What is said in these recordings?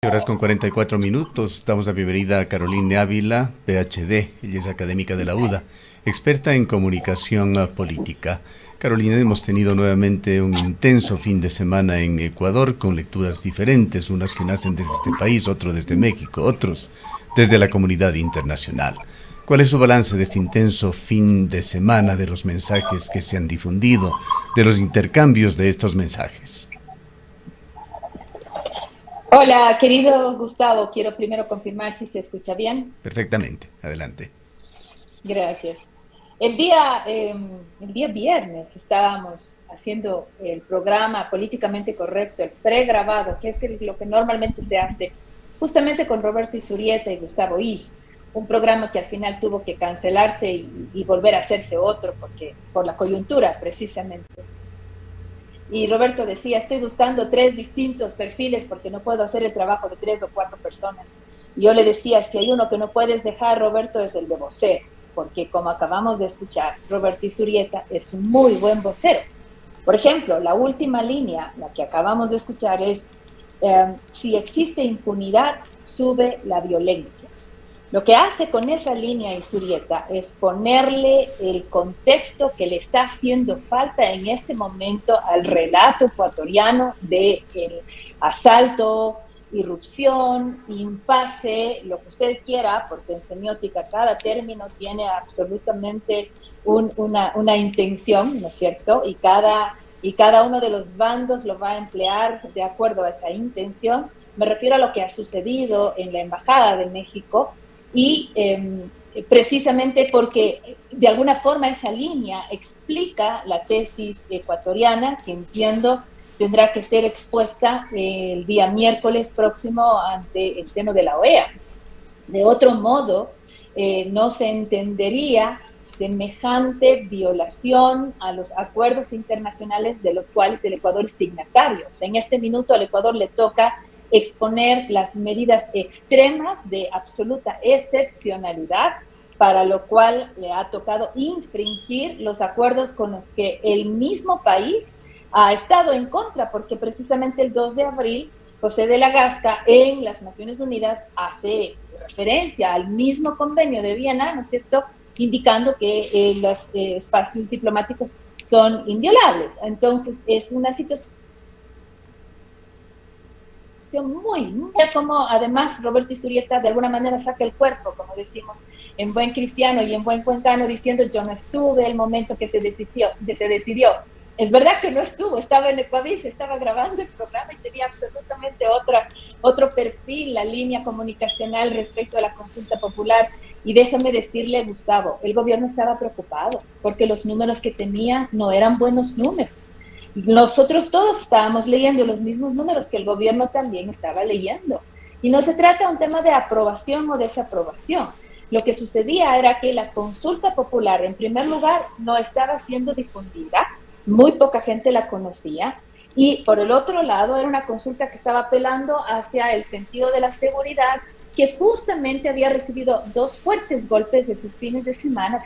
Horas con 44 minutos. Damos la bienvenida a Caroline Ávila, PhD. Ella es académica de la UDA, experta en comunicación política. Carolina, hemos tenido nuevamente un intenso fin de semana en Ecuador con lecturas diferentes, unas que nacen desde este país, otros desde México, otros desde la comunidad internacional. ¿Cuál es su balance de este intenso fin de semana, de los mensajes que se han difundido, de los intercambios de estos mensajes? Hola, querido Gustavo, quiero primero confirmar si se escucha bien. Perfectamente. Adelante. Gracias. El día viernes estábamos haciendo el programa políticamente correcto, el pregrabado, que es lo que normalmente se hace, justamente con Roberto Izurieta y Gustavo Isch, un programa que al final tuvo que cancelarse y volver a hacerse otro porque por la coyuntura precisamente. Y Roberto decía, estoy buscando tres distintos perfiles porque no puedo hacer el trabajo de tres o cuatro personas. Y yo le decía, si hay uno que no puedes dejar, Roberto, es el de vocero, porque como acabamos de escuchar, Roberto Izurieta es un muy buen vocero. Por ejemplo, la última línea, la que acabamos de escuchar, es, si existe impunidad, sube la violencia. Lo que hace con esa línea Isurieta es ponerle el contexto que le está haciendo falta en este momento al relato ecuatoriano de el asalto, irrupción, impasse, lo que usted quiera, porque en semiótica cada término tiene absolutamente una intención, ¿no es cierto? Y cada uno de los bandos lo va a emplear de acuerdo a esa intención. Me refiero a lo que ha sucedido en la Embajada de México, y precisamente porque de alguna forma esa línea explica la tesis ecuatoriana que entiendo tendrá que ser expuesta el día miércoles próximo ante el seno de la OEA. De otro modo, no se entendería semejante violación a los acuerdos internacionales de los cuales el Ecuador es signatario. O sea, en este minuto al Ecuador le toca exponer las medidas extremas de absoluta excepcionalidad, para lo cual le ha tocado infringir los acuerdos con los que el mismo país ha estado en contra, porque precisamente el 2 de abril José de la Gasca en las Naciones Unidas hace referencia al mismo convenio de Viena, ¿no es cierto?, indicando que los espacios diplomáticos son inviolables. Entonces, es una situación muy como además Roberto Izurieta de alguna manera saca el cuerpo, como decimos en buen cristiano y en buen cuencano, diciendo yo no estuve el momento que se decidió. Es verdad que no estuvo, estaba en Ecuador, estaba grabando el programa y tenía absolutamente otro perfil, la línea comunicacional respecto a la consulta popular. Y déjame decirle, Gustavo, el gobierno estaba preocupado porque los números que tenía no eran buenos números. Nosotros todos estábamos leyendo los mismos números que el gobierno también estaba leyendo. Y no se trata de un tema de aprobación o desaprobación. Lo que sucedía era que la consulta popular, en primer lugar, no estaba siendo difundida, muy poca gente la conocía, y por el otro lado era una consulta que estaba apelando hacia el sentido de la seguridad, que justamente había recibido dos fuertes golpes de sus fines de semana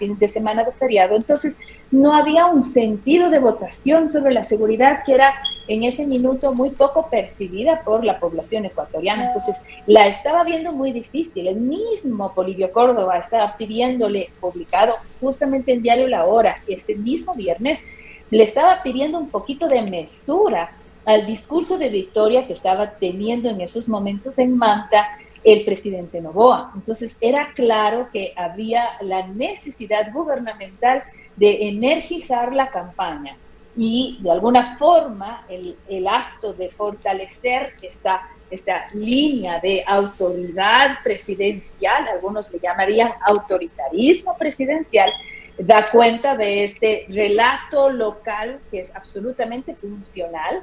de feriado. Entonces, no había un sentido de votación sobre la seguridad que era en ese minuto muy poco percibida por la población ecuatoriana. Entonces, la estaba viendo muy difícil. El mismo Polibio Córdoba estaba pidiéndole, publicado justamente en Diario La Hora, este mismo viernes, le estaba pidiendo un poquito de mesura al discurso de victoria que estaba teniendo en esos momentos en Manta el presidente Noboa. Entonces era claro que había la necesidad gubernamental de energizar la campaña y de alguna forma el acto de fortalecer esta línea de autoridad presidencial, algunos le llamarían autoritarismo presidencial, da cuenta de este relato local que es absolutamente funcional.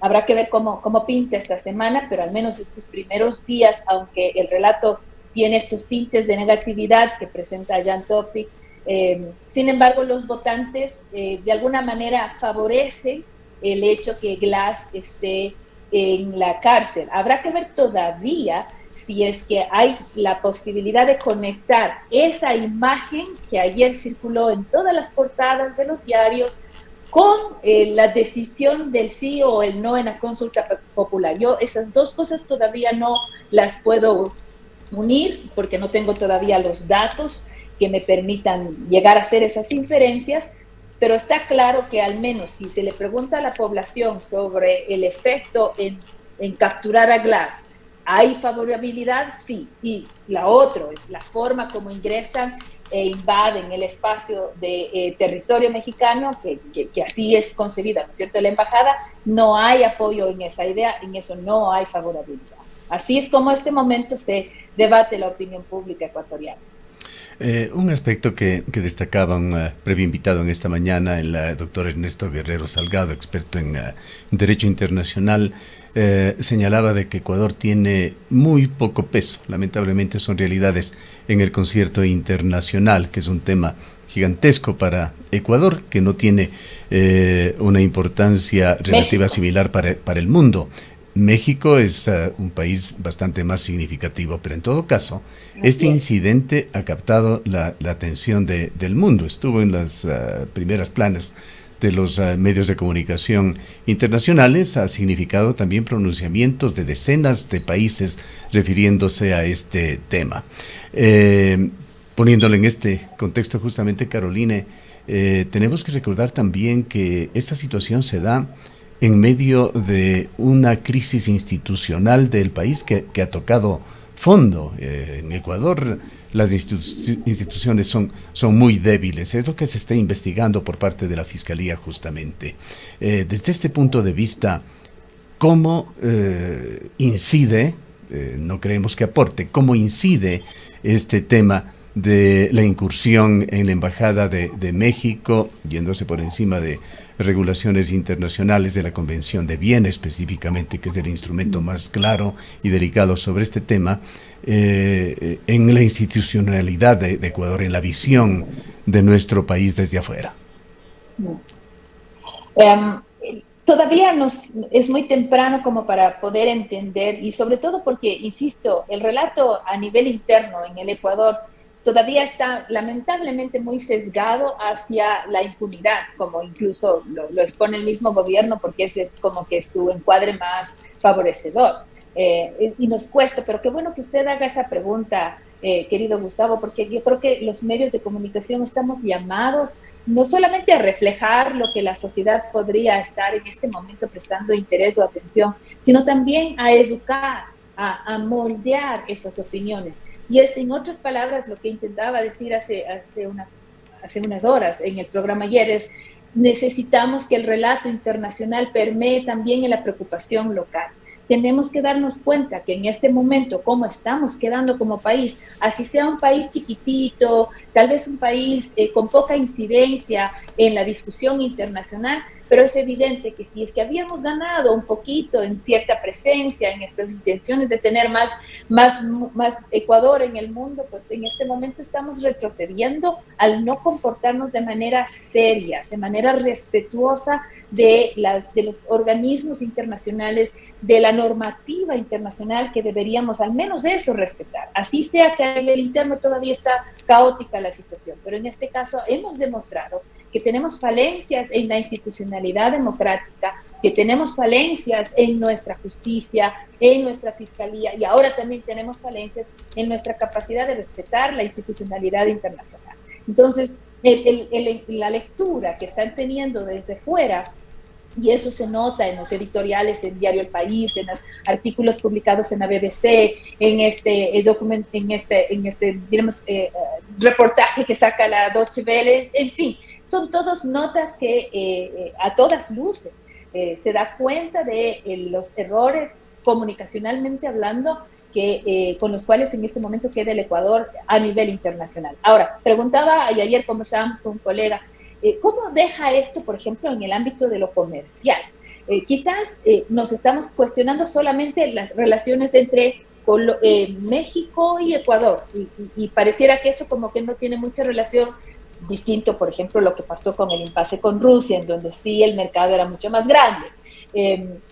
Habrá que ver cómo pinta esta semana, pero al menos estos primeros días, aunque el relato tiene estos tintes de negatividad que presenta Jan Topic, sin embargo, los votantes de alguna manera favorecen el hecho que Glass esté en la cárcel. Habrá que ver todavía si es que hay la posibilidad de conectar esa imagen que ayer circuló en todas las portadas de los diarios con la decisión del sí o el no en la consulta popular. Yo esas dos cosas todavía no las puedo unir porque no tengo todavía los datos que me permitan llegar a hacer esas inferencias, pero está claro que al menos si se le pregunta a la población sobre el efecto en capturar a Glass, ¿hay favorabilidad? Sí. Y la otra es la forma como ingresan e invaden el espacio de territorio mexicano, que así es concebida, ¿no es cierto?, la embajada. No hay apoyo en esa idea, en eso no hay favorabilidad. Así es como este momento se debate la opinión pública ecuatoriana. Un aspecto que destacaba un previo invitado en esta mañana, el doctor Ernesto Guerrero Salgado, experto en Derecho Internacional, señalaba de que Ecuador tiene muy poco peso. Lamentablemente son realidades en el concierto internacional, que es un tema gigantesco para Ecuador, que no tiene una importancia relativa México. similar para el mundo. México es un país bastante más significativo, pero en todo caso, este Así es. incidente ha captado la atención del mundo. Estuvo en las primeras planas de los medios de comunicación internacionales, ha significado también pronunciamientos de decenas de países refiriéndose a este tema. Poniéndolo en este contexto justamente, Caroline, tenemos que recordar también que esta situación se da en medio de una crisis institucional del país que ha tocado fondo. En Ecuador las instituciones son muy débiles, es lo que se está investigando por parte de la Fiscalía justamente. Desde este punto de vista, ¿cómo incide, no creemos que aporte, cómo incide este tema de la incursión en la Embajada de México, yéndose por encima de regulaciones internacionales de la Convención de Viena específicamente, que es el instrumento más claro y delicado sobre este tema, en la institucionalidad de Ecuador, en la visión de nuestro país desde afuera? Um, Todavía es muy temprano como para poder entender, y sobre todo porque, insisto, el relato a nivel interno en el Ecuador todavía está lamentablemente muy sesgado hacia la impunidad, como incluso lo expone el mismo gobierno, porque ese es como que su encuadre más favorecedor. Y nos cuesta, pero qué bueno que usted haga esa pregunta, querido Gustavo, porque yo creo que los medios de comunicación estamos llamados no solamente a reflejar lo que la sociedad podría estar en este momento prestando interés o atención, sino también a educar, a moldear esas opiniones. Y en otras palabras, lo que intentaba decir hace unas horas en el programa ayer es: necesitamos que el relato internacional permee también en la preocupación local. Tenemos que darnos cuenta que en este momento, cómo estamos quedando como país, así sea un país chiquitito, tal vez un país con poca incidencia en la discusión internacional, pero es evidente que si es que habíamos ganado un poquito en cierta presencia, en estas intenciones de tener más Ecuador en el mundo, pues en este momento estamos retrocediendo al no comportarnos de manera seria, de manera respetuosa de los organismos internacionales, de la normativa internacional, que deberíamos al menos eso respetar. Así sea que a nivel interno todavía está caótica la situación, pero en este caso hemos demostrado que tenemos falencias en la institucionalidad democrática, que tenemos falencias en nuestra justicia, en nuestra fiscalía, y ahora también tenemos falencias en nuestra capacidad de respetar la institucionalidad internacional. Entonces, la lectura que están teniendo desde fuera, y eso se nota en los editoriales en Diario El País, en los artículos publicados en la BBC, en este digamos, reportaje que saca la Deutsche Welle, en fin, son todos notas que a todas luces se da cuenta de los errores comunicacionalmente hablando con los cuales en este momento queda el Ecuador a nivel internacional. Ahora, preguntaba, y ayer conversábamos con un colega, ¿cómo deja esto, por ejemplo, en el ámbito de lo comercial? Quizás nos estamos cuestionando solamente las relaciones entre México y Ecuador, y pareciera que eso como que no tiene mucha relación distinto, por ejemplo, lo que pasó con el impasse con Rusia, en donde sí el mercado era mucho más grande.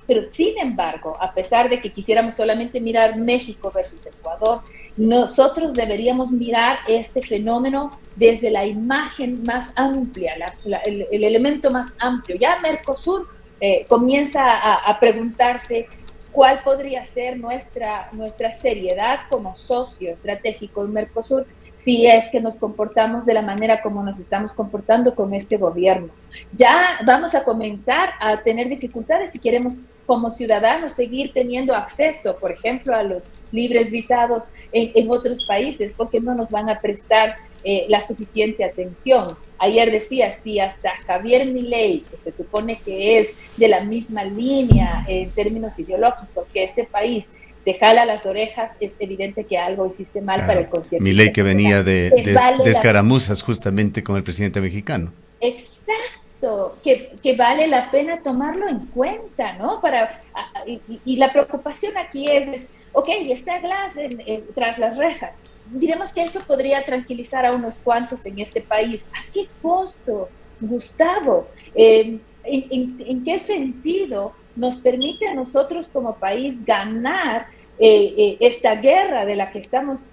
Pero sin embargo, a pesar de que quisiéramos solamente mirar México versus Ecuador, nosotros deberíamos mirar este fenómeno desde la imagen más amplia, el elemento más amplio. Ya Mercosur comienza a preguntarse cuál podría ser nuestra seriedad como socio estratégico en Mercosur si es que nos comportamos de la manera como nos estamos comportando con este gobierno. Ya vamos a comenzar a tener dificultades si queremos como ciudadanos seguir teniendo acceso, por ejemplo, a los libres visados en otros países, porque no nos van a prestar la suficiente atención. Ayer decía, si hasta Javier Milei, que se supone que es de la misma línea en términos ideológicos que este país, te jala las orejas, es evidente que algo hiciste mal, claro, para el concierto. Milei, que venía de escaramuzas justamente con el presidente mexicano. Exacto, que vale la pena tomarlo en cuenta, ¿no? Y la preocupación aquí es ok, está Glass tras las rejas. Diremos que eso podría tranquilizar a unos cuantos en este país. ¿A qué costo, Gustavo? ¿En qué sentido nos permite a nosotros como país ganar esta guerra de la que estamos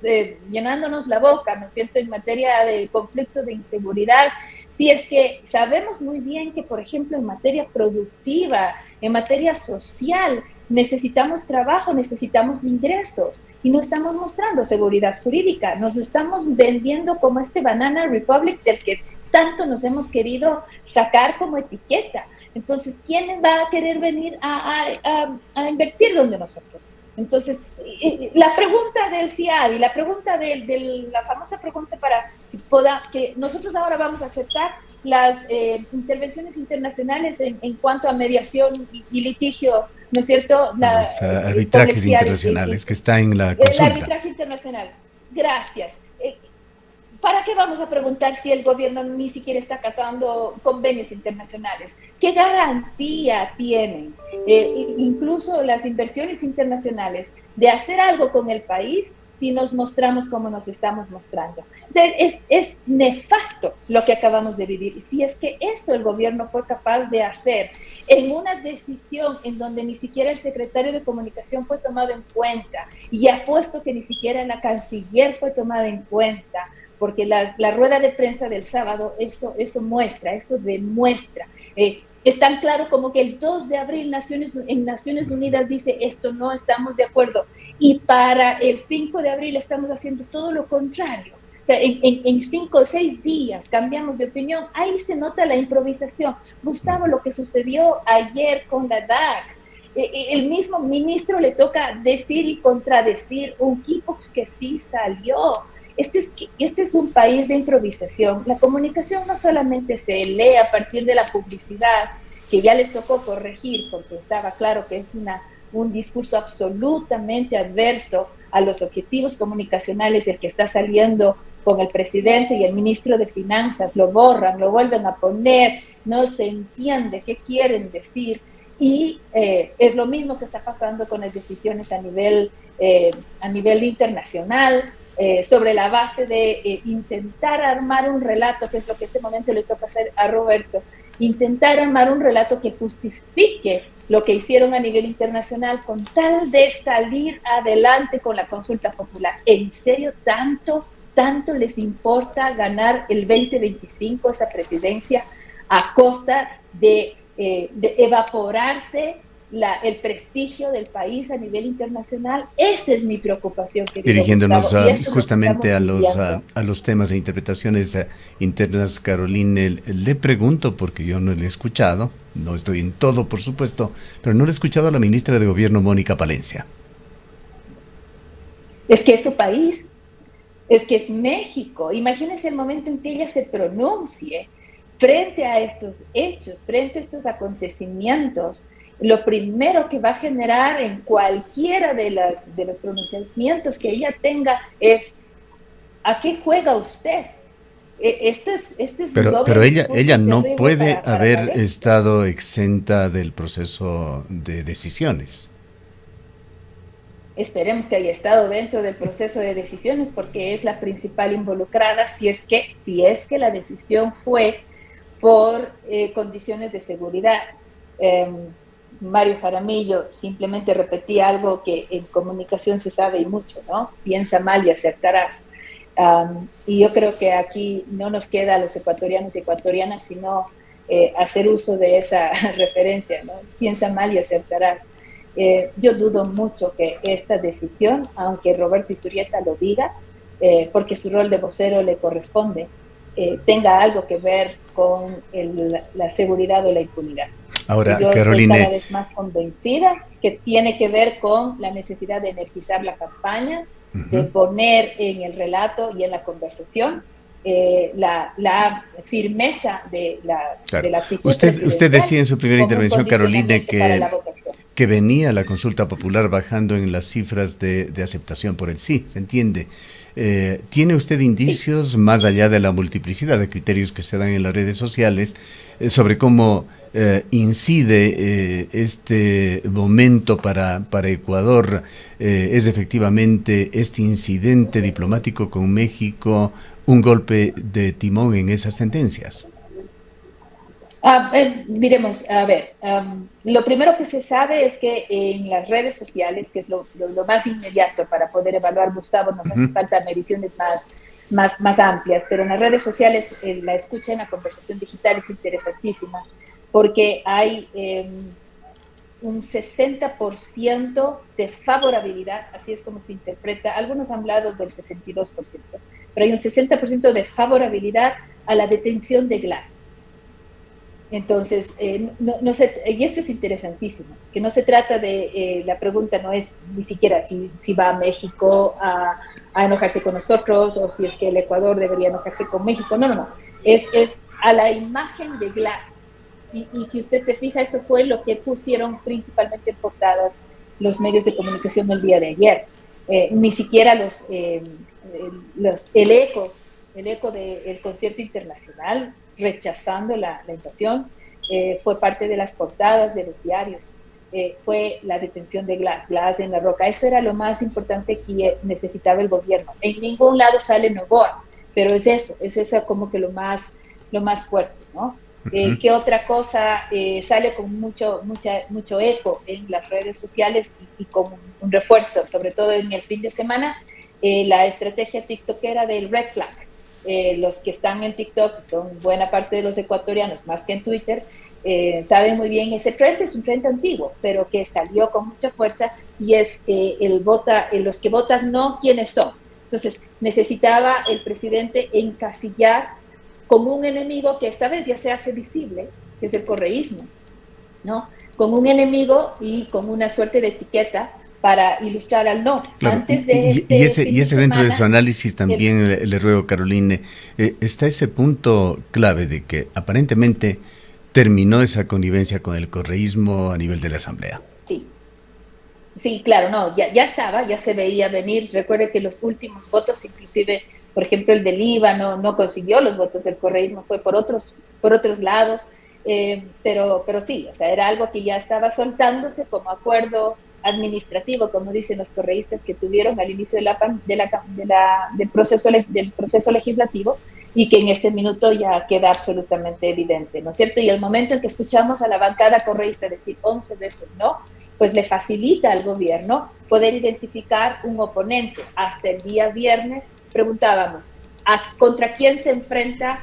llenándonos la boca, ¿no es cierto?, en materia de conflicto de inseguridad, si es que sabemos muy bien que, por ejemplo, en materia productiva, en materia social, necesitamos trabajo, necesitamos ingresos y no estamos mostrando seguridad jurídica, nos estamos vendiendo como este Banana Republic del que tanto nos hemos querido sacar como etiqueta. Entonces, ¿quién va a querer venir a invertir donde nosotros? Entonces, la pregunta del CIAD y la pregunta la famosa pregunta para que nosotros ahora vamos a aceptar las intervenciones internacionales en cuanto a mediación y litigio, ¿no es cierto? Los arbitrajes internacionales que está en la consulta. El arbitraje internacional. Gracias. ¿Para qué vamos a preguntar si el gobierno ni siquiera está acatando convenios internacionales? ¿Qué garantía tienen incluso las inversiones internacionales de hacer algo con el país si nos mostramos como nos estamos mostrando? Es nefasto lo que acabamos de vivir. Y si es que eso el gobierno fue capaz de hacer en una decisión en donde ni siquiera el secretario de Comunicación fue tomado en cuenta, y apuesto que ni siquiera la canciller fue tomada en cuenta, porque la rueda de prensa del sábado eso demuestra. Es tan claro como que el 2 de abril en Naciones Unidas dice esto no estamos de acuerdo, y para el 5 de abril estamos haciendo todo lo contrario. O sea, en 5 o 6 días cambiamos de opinión. Ahí se nota la improvisación. Gustavo, lo que sucedió ayer con la DAC, el mismo ministro le toca decir y contradecir un equipo que sí salió. Este es un país de improvisación. La comunicación no solamente se lee a partir de la publicidad, que ya les tocó corregir porque estaba claro que es un discurso absolutamente adverso a los objetivos comunicacionales, el que está saliendo con el presidente y el ministro de Finanzas. Lo borran, lo vuelven a poner, no se entiende qué quieren decir. Y es lo mismo que está pasando con las decisiones a nivel internacional, sobre la base de intentar armar un relato, que es lo que en este momento le toca hacer a Roberto, intentar armar un relato que justifique lo que hicieron a nivel internacional con tal de salir adelante con la consulta popular. ¿En serio tanto les importa ganar el 2025 esa presidencia a costa de evaporarse el prestigio del país a nivel internacional? Esa es mi preocupación, querido Dirigiéndonos justamente a los temas de interpretaciones internas, Caroline, le pregunto, porque yo no le he escuchado, no estoy en todo, por supuesto, pero no le he escuchado a la ministra de Gobierno, Mónica Palencia. Es que es su país, es que es México. Imagínense el momento en que ella se pronuncie frente a estos hechos, frente a estos acontecimientos. Lo primero que va a generar en cualquiera de los pronunciamientos que ella tenga es ¿a qué juega usted? Pero ella no puede haber estado exenta del proceso de decisiones. Esperemos que haya estado dentro del proceso de decisiones porque es la principal involucrada si es que la decisión fue por condiciones de seguridad. Eh, Mario Jaramillo simplemente repetía algo que en comunicación se sabe y mucho, ¿no? Piensa mal y acertarás. Y yo creo que aquí no nos queda a los ecuatorianos y ecuatorianas sino hacer uso de esa referencia, ¿no? Piensa mal y acertarás. Yo dudo mucho que esta decisión, aunque Roberto Izurieta lo diga, porque su rol de vocero le corresponde, tenga algo que ver con la seguridad o la impunidad. Ahora, Yo estoy cada Caroline, vez más convencida que tiene que ver con la necesidad de energizar la campaña, de poner en el relato y en la conversación la firmeza de claro, la actitud usted presidencial decía en su primera como un intervención, Caroline, condicionamiento para la votación. que venía la consulta popular bajando en las cifras de aceptación por el sí, ¿se entiende? ¿Tiene usted Sí. indicios, más allá de la multiplicidad de criterios que se dan en las redes sociales, sobre cómo incide este momento para Ecuador? ¿Es efectivamente este incidente diplomático con México un golpe de timón en esas tendencias? Diremos, a ver, lo primero que se sabe es que en las redes sociales, que es lo más inmediato para poder evaluar, Gustavo, nos hace falta mediciones más amplias, pero en las redes sociales la escucha en la conversación digital es interesantísima, porque hay un 60% de favorabilidad, así es como se interpreta, algunos han hablado del 62%, pero hay un 60% de favorabilidad a la detención de Glass. Entonces, y esto es interesantísimo, que no se trata de, la pregunta no es ni siquiera si va a México a enojarse con nosotros o si es que el Ecuador debería enojarse con México, no, es a la imagen de Glass. Y si usted se fija, eso fue lo que pusieron principalmente en portadas los medios de comunicación el día de ayer. Ni siquiera el eco del concierto internacional rechazando la invasión, fue parte de las portadas de los diarios, fue la detención de Glass en La Roca. Eso era lo más importante que necesitaba el gobierno. En ningún lado sale Novoa, pero es eso como que lo más fuerte, ¿no? ¿Qué otra cosa sale con mucho eco en las redes sociales y con un refuerzo, sobre todo en el fin de semana? La estrategia tiktokera del red flag. Los que están en TikTok, son buena parte de los ecuatorianos, más que en Twitter, saben muy bien, ese trend es un trend antiguo, pero que salió con mucha fuerza y es los que votan no, ¿quiénes son? Entonces, necesitaba el presidente encasillar como un enemigo que esta vez ya se hace visible, que es el correísmo, ¿no? Con un enemigo y con una suerte de etiqueta para ilustrar al no. Claro, Antes de este fin y de ese dentro de su semana, análisis el, también le ruego, Caroline, está ese punto clave de que aparentemente terminó esa connivencia con el correísmo a nivel de la Asamblea. sí, sí, claro, no, ya estaba, ya se veía venir. Recuerde que los últimos votos, inclusive, por ejemplo, el del IVA no consiguió los votos del correísmo, fue por otros lados, pero sí, o sea, era algo que ya estaba soltándose como acuerdo administrativo, como dicen los correístas que tuvieron al inicio del proceso legislativo y que en este minuto ya queda absolutamente evidente, ¿no es cierto? Y el momento en que escuchamos a la bancada correísta decir 11 veces no, pues le facilita al gobierno poder identificar un oponente. Hasta el día viernes preguntábamos, ¿contra quién se enfrenta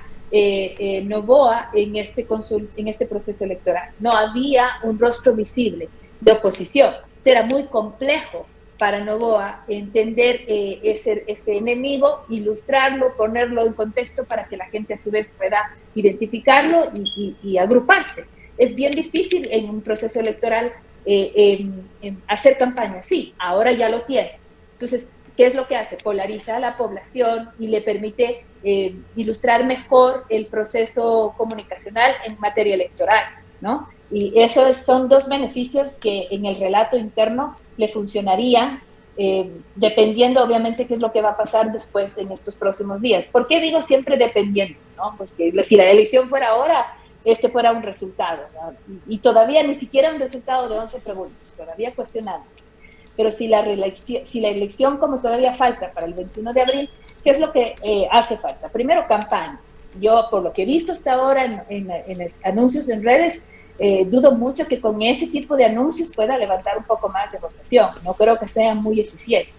Novoa en este proceso electoral? No había un rostro visible de oposición. Era muy complejo para Novoa entender este enemigo, ilustrarlo, ponerlo en contexto para que la gente a su vez pueda identificarlo y agruparse. Es bien difícil en un proceso electoral hacer campaña, sí, ahora ya lo tiene. Entonces, ¿qué es lo que hace? Polariza a la población y le permite ilustrar mejor el proceso comunicacional en materia electoral, ¿no? Y esos son dos beneficios que en el relato interno le funcionarían, dependiendo obviamente qué es lo que va a pasar después en estos próximos días. ¿Por qué digo siempre dependiendo? ¿No? Porque si la elección fuera ahora, fuera un resultado, ¿no? Y todavía ni siquiera un resultado de 11 preguntas, todavía cuestionamos. pero si la elección, como todavía falta para el 21 de abril, ¿qué es lo que hace falta? Primero, campaña. Yo, por lo que he visto hasta ahora en anuncios en redes, dudo mucho que con ese tipo de anuncios pueda levantar un poco más de votación. No creo que sean muy eficientes.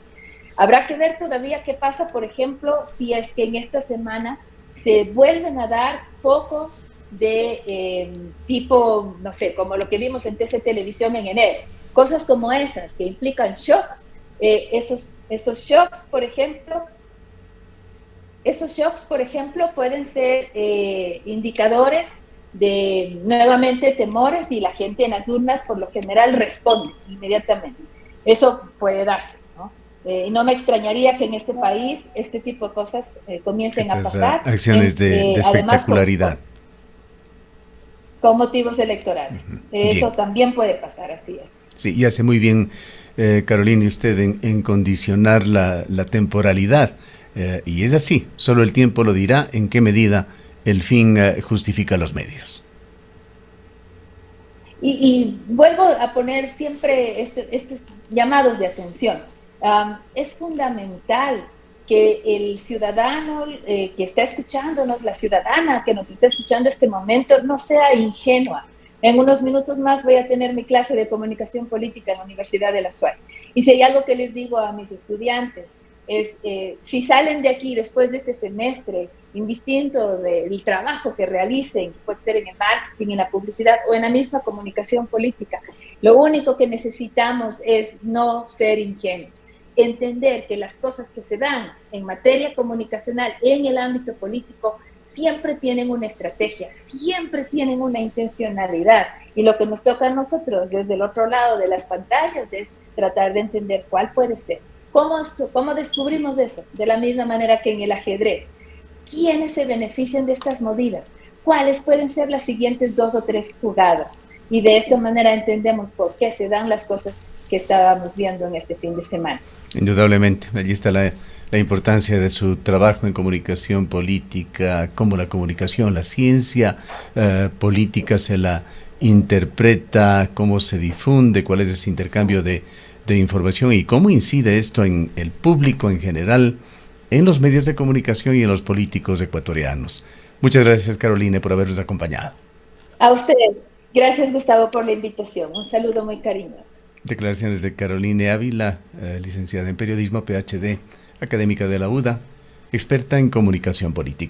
Habrá que ver todavía qué pasa, por ejemplo, si es que en esta semana se vuelven a dar focos de tipo, no sé, como lo que vimos en TC Televisión en enero. Cosas como esas que implican shock. Esos shocks, por ejemplo, pueden ser indicadores de nuevamente temores y la gente en las urnas por lo general responde inmediatamente. Eso puede darse, ¿no? No me extrañaría que en este país este tipo de cosas comiencen a pasar. Acciones de espectacularidad. Con motivos electorales. Eso Bien. también puede pasar, así es. Sí, y hace muy bien, Carolina, usted en condicionar la temporalidad. Y es así, solo el tiempo lo dirá en qué medida el fin justifica los medios. Y vuelvo a poner siempre estos llamados de atención. Es fundamental que el ciudadano que está escuchándonos, la ciudadana que nos está escuchando este momento, no sea ingenua. En unos minutos más voy a tener mi clase de comunicación política en la Universidad de la SUAY. Y si hay algo que les digo a mis estudiantes, es si salen de aquí después de este semestre, indistinto del trabajo que realicen, puede ser en el marketing, en la publicidad o en la misma comunicación política, lo único que necesitamos es no ser ingenuos, entender que las cosas que se dan en materia comunicacional en el ámbito político siempre tienen una estrategia, siempre tienen una intencionalidad, y lo que nos toca a nosotros desde el otro lado de las pantallas es tratar de entender cuál puede ser. ¿Cómo descubrimos eso? De la misma manera que en el ajedrez. ¿Quiénes se benefician de estas movidas? ¿Cuáles pueden ser las siguientes 2 o 3 jugadas? Y de esta manera entendemos por qué se dan las cosas que estábamos viendo en este fin de semana. Indudablemente, allí está la importancia de su trabajo en comunicación política, cómo la comunicación, la ciencia política se la interpreta, cómo se difunde, cuál es ese intercambio de información y cómo incide esto en el público en general, en los medios de comunicación y en los políticos ecuatorianos. Muchas gracias, Carolina, por habernos acompañado. A usted. Gracias, Gustavo, por la invitación. Un saludo muy cariñoso. Declaraciones de Carolina Ávila, licenciada en periodismo, PhD, académica de la UDA, experta en comunicación política.